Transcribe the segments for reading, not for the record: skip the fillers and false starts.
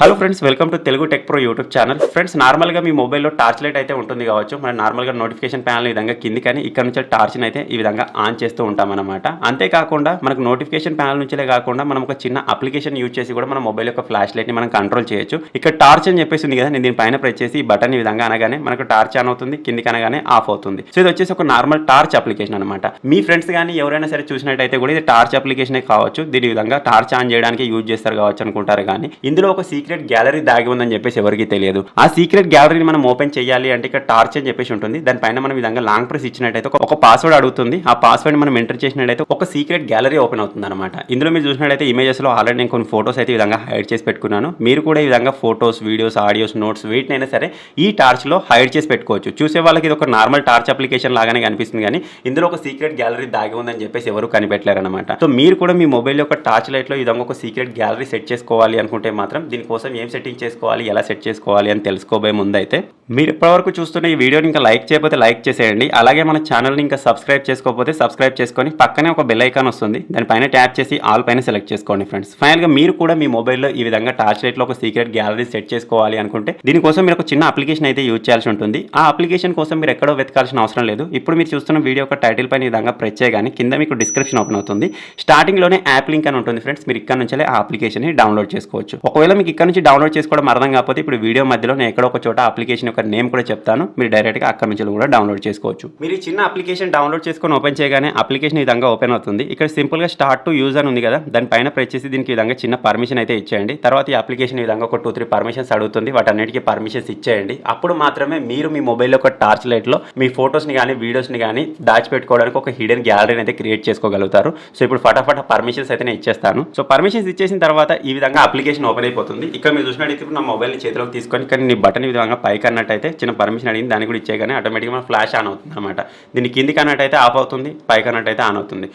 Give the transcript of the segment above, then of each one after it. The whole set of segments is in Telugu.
Hello friends, welcome to Telugu tech pro YouTube channel. Friends, నార్మల్గా మీ మొబైల్లో టార్చ్ లైట్ అయితే ఉంటుంది కావచ్చు. మనం నార్మల్గా నోటిఫికేషన్ ప్యానల్ ఈ విధంగా కింది కానీ ఇక్కడ నుంచి టార్చ్ని అయితే ఈ విధంగా ఆన్ చేస్తూ ఉంటామన్నమాట. అంతేకాకుండా మనకు నోటిఫికేషన్ ప్యానల్ నుంచే కాకుండా మనం ఒక చిన్న అప్లికేషన్ యూజ్ చేసి కూడా మన మొబైల్ యొక్క ఫ్లాష్ లైట్ని మనం కంట్రోల్ చేయొచ్చు. ఇక్కడ టార్చ్ అని చెప్పేసి ఉంది కదా, నేను దీనిపైన ప్రెస్ చేసి ఈ బటన్ ఈ విధంగా అనగానే మనకు టార్చ్ ఆన్ అవుతుంది, కిందికి అనగానే ఆఫ్ అవుతుంది. సో ఇది వచ్చేసి ఒక నార్మల్ టార్చ్ అప్లికేషన్ అనమాట. మీ ఫ్రెండ్స్ కానీ ఎవరైనా సరే చూసినట్టయితే కూడా ఇది టార్చ్ అప్లికేషనే కావచ్చు. దీని విధంగా టార్చ్ ఆన్ చేయడానికి యూజ్ చేస్తారు కావచ్చు అనుకుంటారు. కానీ ఇందులో ఒక సీక్రెట్ గ్యాలరీ దాగి ఉందని చెప్పేసి ఎవరికి తెలియదు. ఆ సీక్రెట్ గ్యాలరీని మనం ఓపెన్ చేయాలి అంటే ఇక్కడ టార్చ్ అని చెప్పేసి ఉంటుంది. దానిపైన మనం విధంగా లాంగ్ ప్రెస్ ఇచ్చినట్టయితే ఒక పాస్వర్డ్ అడుగుతుంది. ఆ పాస్వర్డ్ మనం ఎంటర్ చేసినట్టయితే ఒక సీక్రెట్ గ్యాలరీ ఓపెన్ అవుతుంది అనమాట. ఇందులో మీరు చూసినట్టయితే ఇమేజెస్ లో ఆల్రెడీ నేను కొన్ని ఫోటోస్ అయితే ఈ విధంగా హైడ్ చేసి పెట్టుకున్నాను. మీరు కూడా ఈ విధంగా ఫోటోస్, వీడియోస్, ఆడియోస్, నోట్స్ వీటినైనా సరే ఈ టార్చ్ లో హైడ్ చేసి పెట్టుకోవచ్చు. చూసే వాళ్ళకి ఇది ఒక నార్మల్ టార్చ్ అప్లికేషన్ లాగానే కనిపిస్తుంది, కానీ ఇందులో ఒక సీక్రెట్ గ్యాలరీ దాగి ఉందని చెప్పేసి ఎవరు కనిపెట్టలేరు అనమాట. సో మీరు కూడా మీ మొబైల్ యొక్క టార్చ్ లైట్ లో ఈ విధంగా ఒక సీక్రెట్ గ్యాలరీ సెట్ చేసుకోవాలి అనుకుంటే మాత్రం దీనికోసం ఏం సెట్టింగ్ చేసుకోవాలి, ఎలా సెట్ చేసుకోవాలి అని తెలుసుకోబోయే ముందు అయితే మీరు ఇప్పటివరకు చూస్తున్న ఈ వీడియోని ఇంకా లైక్ చేయకపోతే లైక్ చేసేయండి. అలాగే మన ఛానల్ని ఇంకా సబ్స్క్రైబ్ చేసుకోకపోతే సబ్స్క్రైబ్ చేసుకొని పక్కనే ఒక బెల్ ఐకాన్ వస్తుంది, దానిపైన ట్యాప్ చేసి ఆల్ పైన సెలెక్ట్ చేసుకోండి ఫ్రెండ్స్. ఫైనల్గా మీరు కూడా మీ మొబైల్లో ఈ విధంగా టార్చ్ లైట్లో ఒక సీక్రెట్ గ్యాలరీ సెట్ చేసుకోవాలి అనుకుంటే దీనికోసం మీరు ఒక చిన్న అప్లికేషన్ అయితే యూజ్ చేయాల్సి ఉంటుంది. ఆ అప్లికేషన్ కోసం మీరు ఎక్కడో వెతకాల్సిన అవసరం లేదు. ఇప్పుడు మీరు చూస్తున్న వీడియో యొక్క టైటిల్ పైన ఈ విధంగా ప్రెస్ చేయగానే కింద మీకు డిస్క్రిప్షన్ ఓపెన్ అవుతుంది. స్టార్టింగ్లోనే యాప్ లింక్ అని ఉంటుంది ఫ్రెండ్స్. మీరు ఇక్కడ నుంచి ఆ అప్లికేషన్ డౌన్లోడ్ చేసుకోవచ్చు. ఒకవేళ మీకు ఇక్కడ నుంచి డౌన్లోడ్ చేసుకోవడం అర్థం కాకపోతే ఇప్పుడు వీడియో మధ్యలో నేను ఎక్కడో ఒక చోట అప్లికేషన్ యొక్క నేమ్ కూడా చెప్తాను, మీరు డైరెక్ట్గా అక్కడ నుంచి కూడా డౌన్లోడ్ చేసుకోవచ్చు. మీరు ఈ చిన్న అప్లికేషన్ డౌన్లోడ్ చేసుకొని ఓపెన్ చేయగానే అప్లికేషన్ ఈ విధంగా ఓపెన్ అవుతుంది. ఇక్కడ సింపుల్గా స్టార్ట్ టు యూజ్ అని ఉంది కదా, దానిపైన ప్రెస్ చేసి దీనికి విధంగా చిన్న పర్మిషన్ అయితే ఇచ్చేయండి. తర్వాత ఈ అప్లికేషన్ ఈ విధంగా ఒక 2-3 పర్మిషన్స్ అడుగుతుంది, వాటన్నిటికీ పర్మిషన్స్ ఇచ్చేయండి. అప్పుడు మాత్రమే మీరు మీ మొబైల్ యొక్క టార్చ్ లైట్లో మీ ఫోటోస్ని కానీ వీడియోస్ని కానీ దాచిపెట్టుకోవడానికి ఒక హిడెన్ గ్యాలరీని అయితే క్రియేట్ చేసుకోగలుగుతారు. సో ఇప్పుడు ఫటాఫట పర్మిషన్స్ అయితే నేను ఇచ్చేస్తాను. సో పర్మిషన్స్ ఇచ్చేసిన తర్వాత ఈ విధంగా అప్లికేషన్ ఓపెన్ అయిపోతుంది. ఇక్కడ మీరు చూసినట్టయితే నా మొబైల్ని చేతిలోకి తీసుకొని కానీ నీ బటన్ ఈ విధంగా పైకి అన్నట్టయితే చిన్న పర్మిషన్ అడిగింది, దాన్ని కూడా ఇచ్చేయగానే ఆటోమేటిక్గా మన ఫ్లాష్ ఆన్ అవుతుంది అనమాట. దీన్ని కిందికి అన్నట్టయితే ఆఫ్ అవుతుంది, పైకి అన్నట్టయితే ఆన్ అవుతుంది.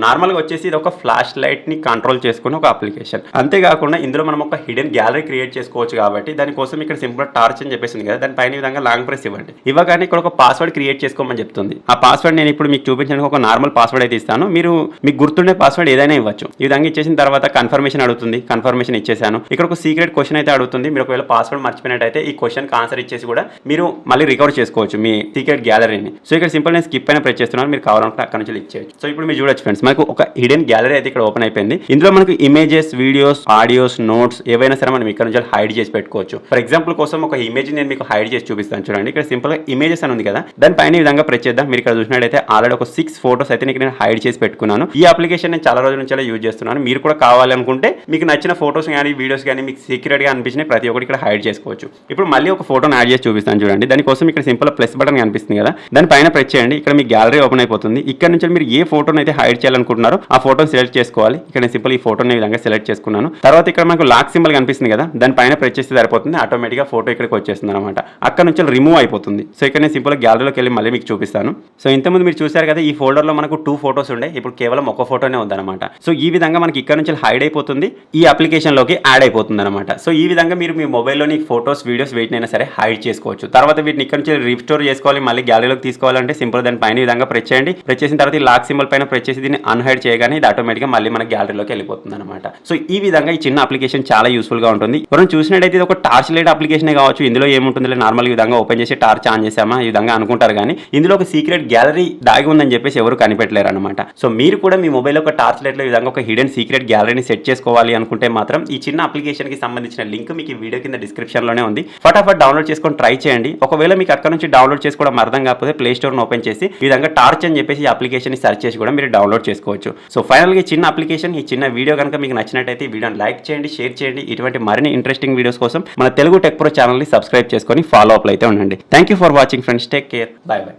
నార్మల్గా వచ్చేసి ఇది ఒక ఫ్లాష్ లైట్ని కంట్రోల్ చేసుకుని ఒక అప్లికేషన్. అంతేకాకుండా ఇందులో మనం ఒక హిడెన్ గ్యాలరీ క్రియేట్ చేసుకోవచ్చు కాబట్టి దానికోసం ఇక్కడ సింపుల్ టార్చ్ అని చెప్పేసింది కదా, దానిపైన విధంగా లాంగ్ ప్రెస్ ఇవ్వండి. ఇవ్వగానే ఇక్కడ ఒక పాస్వర్డ్ క్రియేట్ చేసుకోమని చెప్తుంది. ఆ పాస్వర్డ్ నేను ఇప్పుడు మీకు చూపించడానికి ఒక నార్మల్ పాస్వర్డ్ అయితే ఇస్తాను. మీరు మీకు గుర్తుండే పాస్వర్డ్ ఏదైనా ఇవ్వచ్చు. ఈ విధంగా ఇచ్చేసిన తర్వాత కన్ఫర్మేషన్ అడుగుతుంది, కన్ఫర్మేషన్ ఇచ్చేసాను. ఇక్కడ ఒక సీక్రెట్ క్వశ్చన్ అయితే అడుగుతుంది. మీరు ఒకవేళ పాస్వర్డ్ మర్చిపోయినట్టయితే ఈ క్వశ్చన్ ఆన్సర్ ఇచ్చేసి కూడా మీరు మళ్ళీ రికవర్ చేసుకోవచ్చు మీ సీక్రెట్ గ్యాలరీని. సో ఇక్కడ సింపుల్ నేను స్కిప్ అయినా ప్రెస్ చేస్తున్నాను, మీరు కావాలనుకుంటే అక్కడ నుంచి ఇచ్చేయచ్చు. సో ఇప్పుడు మీరు చూడొచ్చు ఫ్రెండ్స్, మనకు ఒక హిడెన్ గ్యాలరీ అయితే ఇక్కడ ఓపెన్ అయిపోయింది. ఇందులో మనకు ఇమేజెస్, వీడియోస్, ఆడియోస్, నోట్స్ ఏవైనా సరే మనం ఇక్కడ నుంచి హైడ్ చేసి పెట్టుకోవచ్చు. ఫర్ ఎగ్జాంపుల్ కోసం ఒక ఇమేజ్ నేను మీకు హైడ్ చేసి చూపిస్తాను చూడండి. ఇక్కడ సింపుల్ గా ఇమేజెస్ అని ఉంది కదా, దానిపైన ఈ విధంగా ప్రెస్ చేద్దాం. మీరు ఇక్కడ చూసినట్టయితే ఆల్రెడీ ఒక 6 ఫోటోస్ అయితే నేను హైడ్ చేసి పెట్టుకున్నాను. ఈ అప్లికేషన్ నేను చాలా రోజుల నుంచి యూజ్ చేస్తున్నాను. మీరు కూడా కావాలనుకుంటే మీకు నచ్చిన ఫోటోస్ కానీ వీడియోస్ కానీ మీకు సీక్రెట్ గా అనిపించిన ప్రతి ఒక్కటి ఇక్కడ హైడ్ చేసుకోవచ్చు. ఇప్పుడు మళ్ళీ ఒక ఫోటోని యాడ్ చేసి చూపిస్తాను చూడండి. దానికోసం ఇక్కడ సింపుల్ ప్లస్ బటన్ కనిపిస్తుంది కదా, దానిపైన ప్రెస్ చేయండి. ఇక్కడ మీ గ్యాలరీ ఓపెన్ అయిపోతుంది. ఇక్కడ నుంచి మీరు ఏ ఫోటోని అయితే హైడ్ చేయాలనుకుంటున్నారో ఆ ఫోటోని సెలెక్ట్ చేసుకోవాలి. ఇక్కడ సింపుల్ ఈ ఫోటోని ఈ విధంగా సెలెక్ట్ చేసుకున్నాను. తర్వాత ఇక్కడ మనకు లాక్ సింబల్ కనిపిస్తుంది కదా, దానిపైన ప్రెస్ చేస్తే సరిపోతుంది. ఆటోమేటిక్గా ఫోటో ఇక్కడికి వచ్చేస్తుంది అనమాట. అక్కడ నుంచి రిమూవ్ అయిపోతుంది. సో ఇక్కడ నేను సింపుల్ గ్యాలరీలోకి వెళ్ళి మళ్ళీ మీకు చూపిస్తాను. సో ఇంతకుముందు మీరు చూసారు కదా, ఈ ఫోల్డర్ లో మనకు 2 ఫోటోస్ ఉండే, ఇప్పుడు కేవలం ఒక ఫోటోనే ఉందన్నమాట. సో ఈ విధంగా మనకి ఇక్కడ నుంచి హైడ్ అయిపోతుంది, ఈ అప్లికేషన్ లోకి యాడ్ అయిపోతుంది అనమాట. సో ఈ విధంగా మీరు మీ మొబైల్లోని ఫోటోస్, వీడియోస్ వీటినైనా సరే హైడ్ చేసుకోవచ్చు. తర్వాత వీటిని ఇక్కడ నుంచి రీస్టోర్ చేసుకోవాలి, మళ్ళీ గ్యాలరీలోకి తీసుకోవాలంటే సింపుల్ దాని పైన ఈ విధంగా ప్రెస్ చేయండి. ప్రెస్ చేసిన తర్వాత ఈ లాక్ సింబల్ పైన ప్రెస్ చేసి దీన్ని అన్హైడ్ చేయగానే ఇది ఆటోమేటిక్గా మళ్ళీ మన గ్యాలరీలోకి వెళ్ళిపోతుంది అనమాట. సో ఈ విధంగా ఈ చిన్న అప్లికేషన్ చాలా యూస్ఫుల్ గా ఉంటుంది. ఎవరైనా చూసినట్టయితే ఇది ఒక టార్చ్ లైట్ అప్లికేషన్ కావచ్చు. ఇందులో ఏముంటుంది, నార్మల్ విధంగా ఓపెన్ చేసి టార్చ్ ఆన్ చేసామా ఈ విధంగా అనుకుంటారు, కానీ ఇందులో ఒక సీక్రెట్ గ్యాలరీ దాగి ఉందని చెప్పేసి ఎవరు కనిపెట్టలేరు అనమాట. సో మీరు కూడా మీ మొబైల్ ఒక టార్చ్ లైట్ లో ఈ విధంగా ఒక హిడెన్ సీక్రెట్ గ్యాలరీని సెట్ చేసుకోవాలి అనుకుంటే మాత్రం ఈ చిన్న అప్లికేషన్ కి సంబంధించిన లింక్ మీకు ఈ వీడియో కింద డిస్క్రిప్షన్ లోనే ఉంది. ఫటాఫట్ డౌన్లోడ్ చేసుకొని ట్రై చేయండి. ఒకవేళ మీకు అక్కడ నుంచి డౌన్లోడ్ చేసుకోవడం అర్థం కాకపోతే ప్లే స్టోర్ ఓపెన్ చేసి ఈ విధంగా టార్చ్ అని చెప్పేసి ఈ అప్లికేషన్ ని సెర్చ్ చేసి కూడా మీరు డౌన్లోడ్ చేసుకోవచ్చు. సో ఫైనల్ గా ఈ చిన్న అప్లికేషన్, ఈ చిన్న వీడియో కనుక మీకు నచ్చినట్టయితే ఈ వీడియోని లైక్ చేయండి, షేర్ చేయండి. ఇటువంటి మరిన్ని ఇంట్రెస్టింగ్ వీడియోస్ కోసం మన తెలుగు టెక్ ప్రో ఛానల్ ని సబ్స్క్రైబ్ చేసుకొని ఫాలో అప్ అయితే ఉండండి. Thank you for watching friends. Take care. By by.